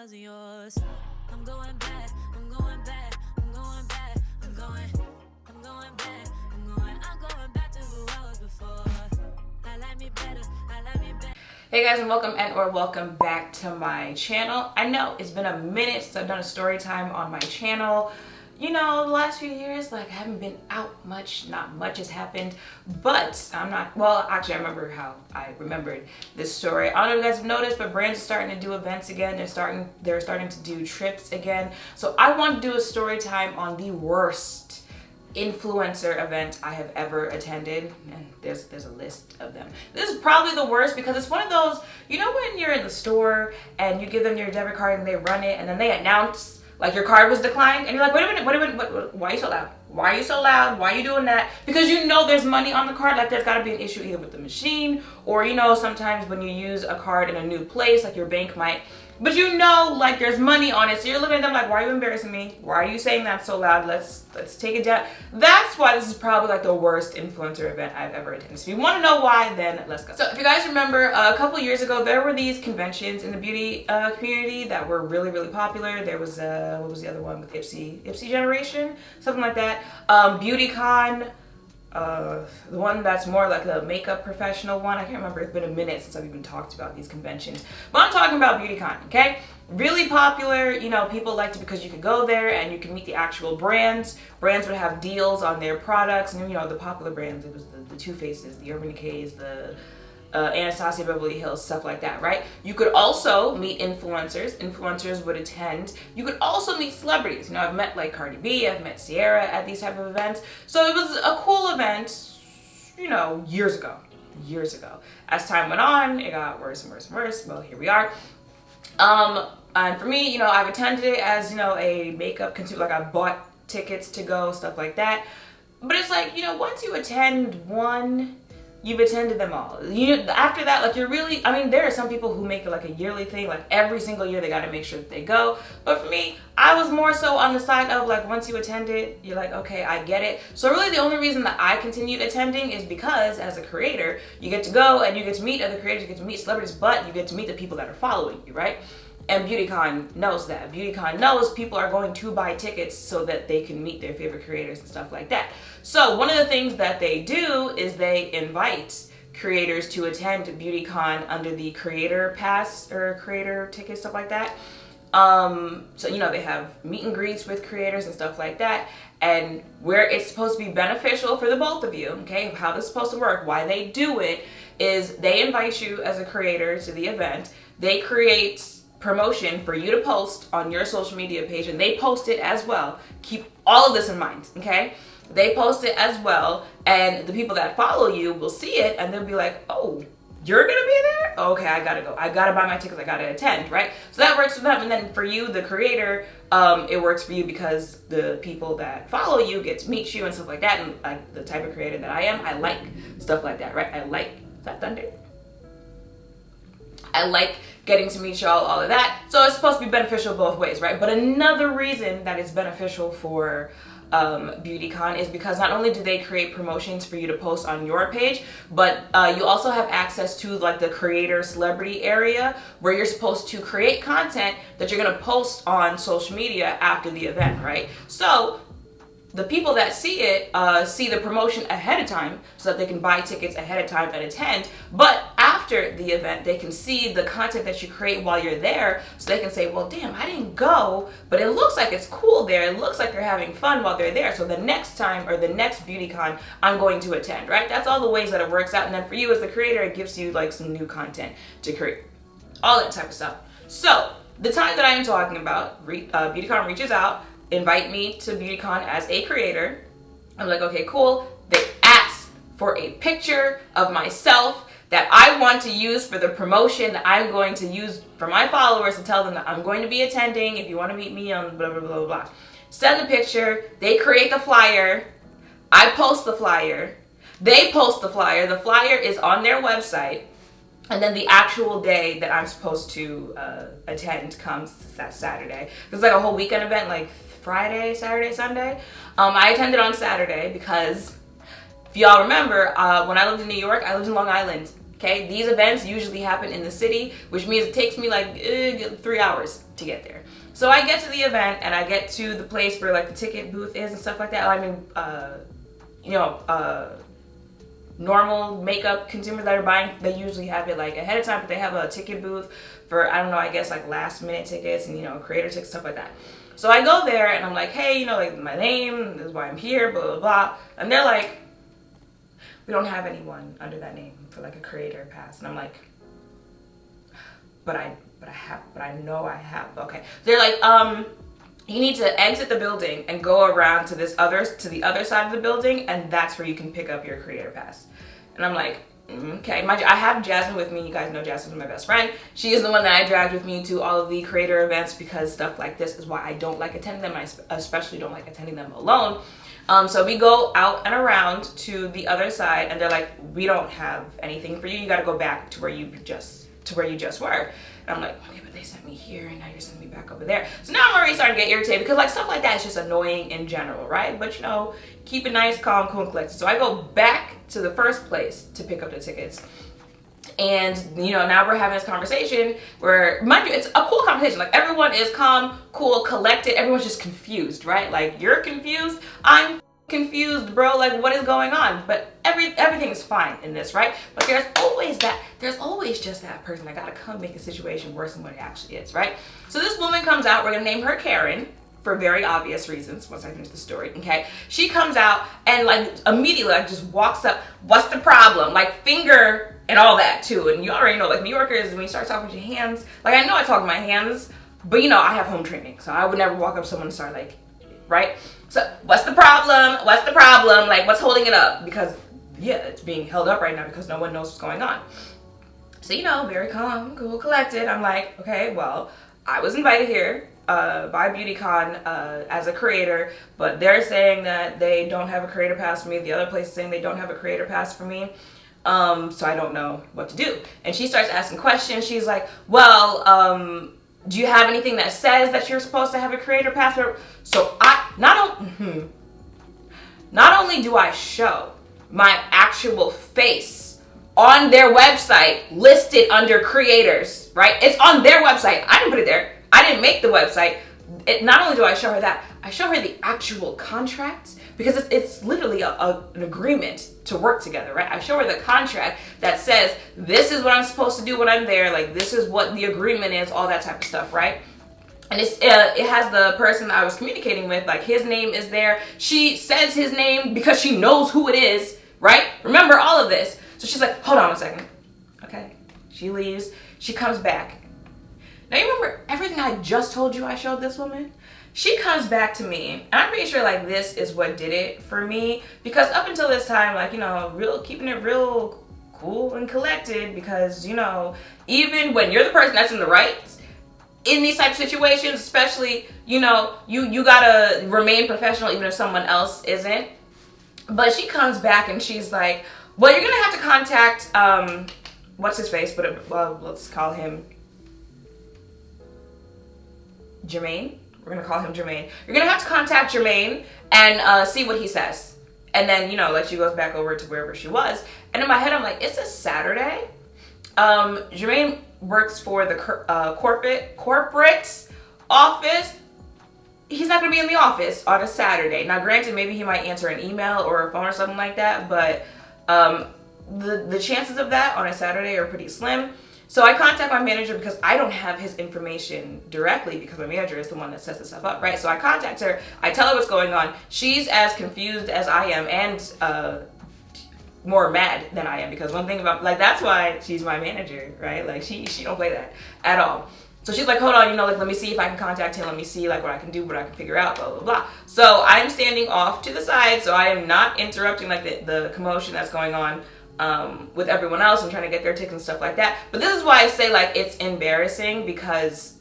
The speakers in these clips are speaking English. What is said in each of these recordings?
wasn't yours. I'm going back, I'm going back, I'm going back, I'm going back, I'm going back to who I was before. I like me better, I like me better. Hey guys, and welcome back to my channel. I know it's been a minute since I've done a story time on my channel. You know, the last few years, like, I haven't been out much, not much has happened, but I'm not, well, actually, I remember how I remembered this story. I don't know if you guys have noticed, but brands are starting to do events again. They're starting to do trips again. So I want to do a story time on the worst influencer event I have ever attended, and there's a list of them. This is probably the worst because it's one of those, you know, when you're in the store and you give them your debit card and they run it and then they announce like your card was declined, and you're like, wait a minute, why are you so loud? Why are you so loud? Why are you doing that? Because you know there's money on the card. Like, there's got to be an issue either with the machine, or, you know, sometimes when you use a card in a new place, like your bank might, but you know, like, there's money on it. So you're looking at them like, why are you embarrassing me? Why are you saying that so loud? Let's take it down. That's why this is probably like the worst influencer event I've ever attended. So if you want to know why, then let's go. So if you guys remember, a couple years ago, there were these conventions in the beauty community that were really, really popular. There was, what was the other one with Ipsy Generation? Something like that. BeautyCon. The one that's more like the makeup professional one. I can't remember. It's been a minute since I've even talked about these conventions. But I'm talking about BeautyCon, okay? Really popular, you know, people liked it because you could go there and you can meet the actual brands. Brands would have deals on their products, and, you know, the popular brands, it was the Too Faceds, the Urban Decays, the Anastasia Beverly Hills, stuff like that, right? You could also meet influencers. Influencers would attend. You could also meet celebrities. You know, I've met like Cardi B, I've met Sierra at these type of events. So it was a cool event, you know, years ago. As time went on, it got worse and worse and worse. Well, here we are. And for me, you know, I've attended it as, you know, a makeup consumer. Like, I bought tickets to go, stuff like that. But it's like, you know, once you attend one, you've attended them all. After that, like, you're really, I mean, there are some people who make it like a yearly thing, like every single year they got to make sure that they go. But for me, I was more so on the side of, like, once you attend it, you're like, okay, I get it. So really the only reason that I continued attending is because as a creator, you get to go and you get to meet other creators, you get to meet celebrities, but you get to meet the people that are following you, right? And BeautyCon knows that. BeautyCon knows people are going to buy tickets so that they can meet their favorite creators and stuff like that. So one of the things that they do is they invite creators to attend BeautyCon under the creator pass or creator ticket, stuff like that. So, you know, they have meet and greets with creators and stuff like that. And where it's supposed to be beneficial for the both of you, okay, how this is supposed to work, why they do it is they invite you as a creator to the event. They create promotion for you to post on your social media page, and they post it as well. Keep all of this in mind, okay? They post it as well, and the people that follow you will see it, and they'll be like, oh, you're gonna be there? Okay, I gotta go. I gotta buy my tickets. I gotta attend, right? So that works for them. And then for you, the creator, it works for you because the people that follow you get to meet you and stuff like that. And like the type of creator that I am, I like stuff like that, right? I like, is that thunder? I like getting to meet y'all, all of that. So it's supposed to be beneficial both ways, right? But another reason that it's beneficial for BeautyCon is because not only do they create promotions for you to post on your page, but you also have access to like the creator celebrity area where you're supposed to create content that you're gonna post on social media after the event, right? So the people that see it see the promotion ahead of time so that they can buy tickets ahead of time and attend. But after the event, they can see the content that you create while you're there, so they can say, well, damn, I didn't go, but it looks like it's cool there. It looks like they're having fun while they're there. So the next time or the next BeautyCon, I'm going to attend, right? That's all the ways that it works out. And then for you as the creator, it gives you like some new content to create, all that type of stuff. So the time that I am talking about, BeautyCon reaches out, invite me to BeautyCon as a creator. I'm like, okay, cool. They ask for a picture of myself that I want to use for the promotion that I'm going to use for my followers to tell them that I'm going to be attending. If you want to meet me on blah, blah, blah, blah. Send the picture. They create the flyer. I post the flyer. They post the flyer. The flyer is on their website. And then the actual day that I'm supposed to attend comes that Saturday. It's like a whole weekend event, like Friday, Saturday, Sunday. I attended on Saturday because if y'all remember, when I lived in New York, I lived in Long Island. Okay, these events usually happen in the city, which means it takes me like 3 hours to get there. So I get to the event and I get to the place where like the ticket booth is and stuff like that. I mean, normal makeup consumers that are buying, they usually have it like ahead of time, but they have a ticket booth for, I don't know, I guess like last minute tickets and, you know, creator tickets, stuff like that. So I go there and I'm like, hey, you know, like my name, this is why I'm here, blah, blah, blah. And they're like, we don't have anyone under that name for like a creator pass. And I'm like, but I know I have. Okay. They're like, you need to exit the building and go around to the other side of the building, and that's where you can pick up your creator pass. And I'm like, okay. Mind you, I have Jasmine with me. You guys know Jasmine's my best friend. She is the one that I dragged with me to all of the creator events because stuff like this is why I don't like attending them. I especially don't like attending them alone. So we go out and around to the other side, and they're like, we don't have anything for you. You got to go back to where you just were. And I'm like, okay, but they sent me here and now you're sending me back over there. So now I'm already starting to get irritated because like stuff like that is just annoying in general, right? But you know, keep it nice, calm, cool, and collected. So I go back to the first place to pick up the tickets. And you know, now we're having this conversation where, mind you, it's a cool conversation. Like everyone is calm, cool, collected. Everyone's just confused, right? Like you're confused, I'm confused, bro, like what is going on? But everything is fine in this, right? But there's always just that person that gotta come make a situation worse than what it actually is, right? So this woman comes out, we're gonna name her Karen for very obvious reasons once I finish the story, okay? She comes out and like immediately like just walks up, what's the problem? Like finger and all that too. And you already know, like New Yorkers, when you start talking with your hands, like I know I talk with my hands, but you know, I have home training, so I would never walk up to someone and start like, right? So what's the problem? What's the problem? Like what's holding it up? Because yeah, it's being held up right now because no one knows what's going on. So, you know, very calm, cool, collected. I'm like, okay, well, I was invited here by BeautyCon as a creator, but they're saying that they don't have a creator pass for me. The other place is saying they don't have a creator pass for me. So I don't know what to do. And she starts asking questions. She's like, well, do you have anything that says that you're supposed to have a creator pass? So I not only do I show my actual face on their website listed under creators, right? It's on their website. I didn't put it there. I didn't make the website. Not only do I show her that, I show her the actual contract because it's literally an agreement to work together, right? I show her the contract that says, this is what I'm supposed to do when I'm there. Like, this is what the agreement is, all that type of stuff, right? And it has the person that I was communicating with, like his name is there. She says his name because she knows who it is, right? Remember all of this. So she's like, hold on a second. Okay. She leaves. She comes back. Now you remember everything I just told you I showed this woman? She comes back to me, and I'm pretty sure like this is what did it for me, because up until this time, like, you know, keeping it real cool and collected, because, you know, even when you're the person that's in the right in these type of situations, especially, you know, you gotta remain professional even if someone else isn't. But she comes back and she's like, well, you're gonna have to contact what's his face, but well, let's call him Jermaine. We're gonna call him Jermaine. You're gonna have to contact Jermaine and see what he says. And then, you know, like she goes back over to wherever she was. And in my head, I'm like, it's a Saturday. Jermaine works for the corporate office. He's not gonna be in the office on a Saturday. Now, granted, maybe he might answer an email or a phone or something like that, but the chances of that on a Saturday are pretty slim. So I contact my manager because I don't have his information directly because my manager is the one that sets this stuff up, right? So I contact her, I tell her what's going on. She's as confused as I am and more mad than I am, because one thing about, like, that's why she's my manager, right? Like she don't play that at all. So she's like, hold on, you know, like, let me see if I can contact him. Let me see like what I can do, what I can figure out, blah, blah, blah. So I'm standing off to the side, so I am not interrupting like the commotion that's going on with everyone else and trying to get their tickets and stuff like that. But this is why I say like it's embarrassing, because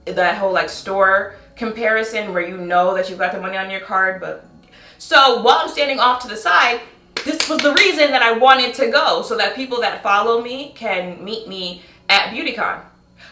that whole like store comparison where you know that you've got the money on your card. But so while I'm standing off to the side, this was the reason that I wanted to go, so that people that follow me can meet me at BeautyCon.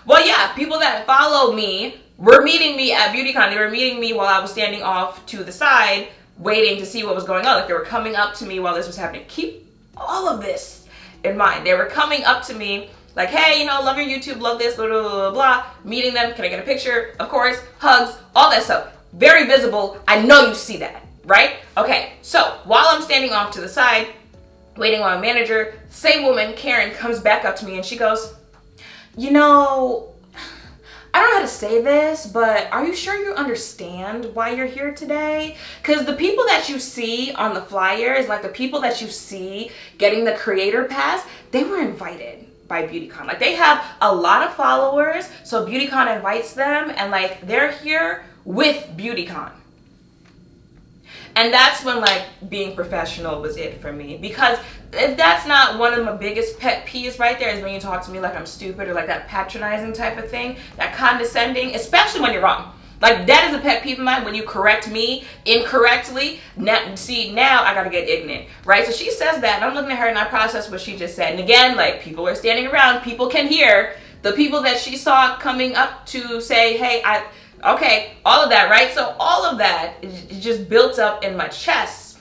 Well, yeah, people that follow me were meeting me at BeautyCon. They were meeting me while I was standing off to the side waiting to see what was going on. Like they were coming up to me while this was happening. Keep all of this in mind. They were coming up to me like, hey, you know, love your YouTube, love this, blah, blah, blah, blah, blah. Meeting them, can I get a picture? Of course, hugs, all that stuff. Very visible. I know you see that, right? Okay, so while I'm standing off to the side, waiting on a manager, same woman, Karen, comes back up to me and she goes, you know, I don't know how to say this, but are you sure you understand why you're here today? Because the people that you see on the flyers, like the people that you see getting the creator pass, they were invited by BeautyCon. Like they have a lot of followers, so BeautyCon invites them and like they're here with BeautyCon. And that's when like being professional was it for me, because if that's not one of my biggest pet peeves right there is when you talk to me like I'm stupid or like that patronizing type of thing, that condescending, especially when you're wrong. Like that is a pet peeve of mine, when you correct me incorrectly. Now, see, now I gotta get ignorant, right? So she says that and I'm looking at her and I process what she just said. And again, like people are standing around, people can hear. The people that she saw coming up to say, hey, okay, all of that, right? So all of that is just built up in my chest.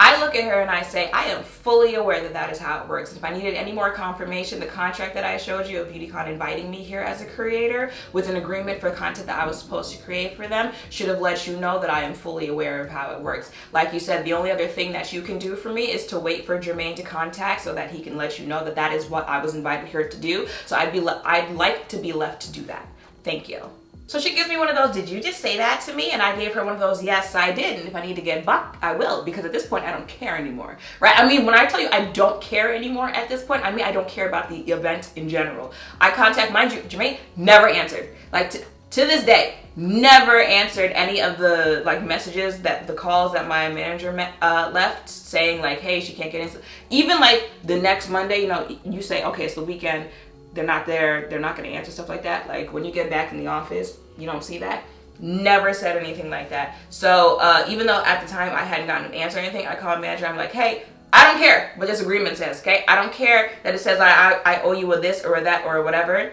I look at her and I say, I am fully aware that that is how it works. If I needed any more confirmation, the contract that I showed you of BeautyCon inviting me here as a creator with an agreement for content that I was supposed to create for them should have let you know that I am fully aware of how it works. Like you said, the only other thing that you can do for me is to wait for Jermaine to contact so that he can let you know that that is what I was invited here to do. So I'd like to be left to do that. Thank you. So she gives me one of those, did you just say that to me? And I gave her one of those, yes, I did. And if I need to get bucked, I will. Because at this point, I don't care anymore, right? I mean, when I tell you I don't care anymore at this point, I mean, I don't care about the event in general. I contact, mind you, Jermaine never answered. Like to this day, never answered any of the like messages, that the calls that my manager left saying like, hey, she can't get in. Even like the next Monday, you know, you say, okay, it's the weekend. They're not there, they're not gonna answer, stuff like that. Like when you get back in the office, you don't see that. Never said anything like that. So even though at the time I hadn't gotten an answer or anything, I called manager, I'm like, hey, I don't care what this agreement says, okay? I don't care that it says I owe you a this or a that or whatever.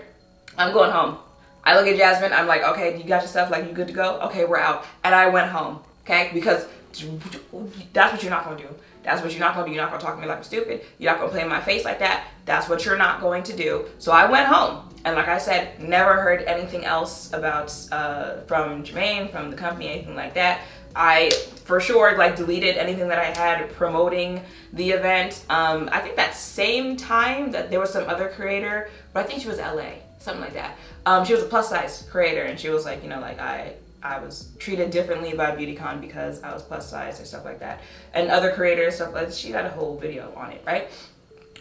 I'm going home. I look at Jasmine, I'm like, okay, you got your stuff, like you good to go? Okay, we're out. And I went home, okay? Because that's what you're not gonna do. That's what you're not gonna do. You're not gonna talk to me like I'm stupid. You're not gonna play in my face like that. That's what you're not going to do. So I went home. And like I said, never heard anything else about, from Jermaine, from the company, anything like that. I, for sure, like deleted anything that I had promoting the event. I think that same time that there was some other creator, but I think she was LA, something like that. She was a plus size creator and she was like, you know, like I was treated differently by BeautyCon because I was plus size or stuff like that. And other creators, stuff like that, she got a whole video on it, right?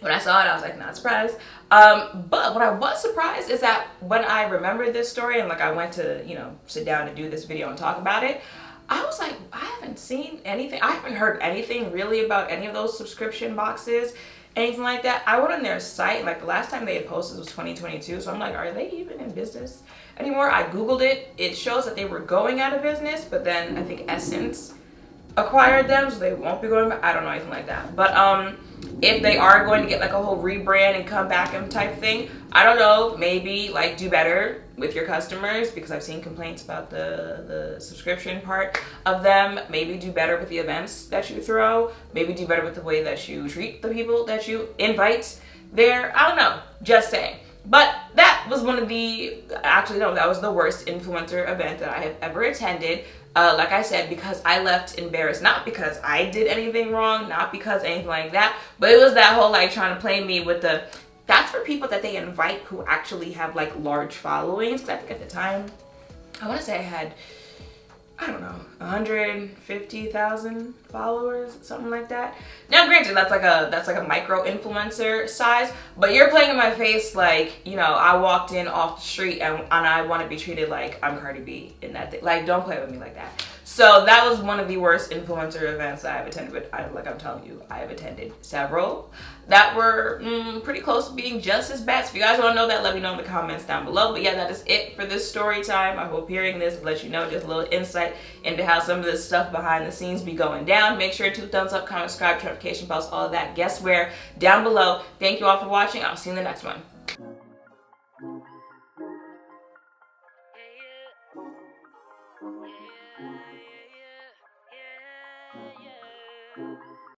When I saw it, I was like, not surprised. But what I was surprised is that when I remembered this story and like I went to, you know, sit down to do this video and talk about it, I was like, I haven't seen anything. I haven't heard anything really about any of those subscription boxes, anything like that. I went on their site, like the last time they had posted was 2022. So I'm like, are they even in business anymore? I Googled it. It shows that they were going out of business, but then I think Essence acquired them, so they won't be going back. I don't know, anything like that. But if they are going to get like a whole rebrand and come back and type thing, I don't know, maybe like do better with your customers, because I've seen complaints about the subscription part of them. Maybe do better with the events that you throw. Maybe do better with the way that you treat the people that you invite there. I don't know, just saying. But that was one of the, actually no, that was the worst influencer event that I have ever attended. Like I said, because I left embarrassed, not because I did anything wrong, not because anything like that, but it was that whole like trying to play me with the, that's for people that they invite who actually have like large followings. Because I think at the time, I want to say I had, I don't know, 150,000 followers, something like that. Now granted, that's like a micro influencer size, but you're playing in my face like, you know, I walked in off the street and I want to be treated like I'm Cardi B in that thing. Like, don't play with me like that. So that was one of the worst influencer events that I've attended, but like I'm telling you, I have attended several that were pretty close to being just as bad. So if you guys want to know that, let me know in the comments down below. But yeah, that is it for this story time. I hope hearing this lets you know just a little insight into how some of this stuff behind the scenes be going down. Make sure to thumbs up, comment, subscribe, notification bells, all of that. Guess where? Down below. Thank you all for watching. I'll see you in the next one.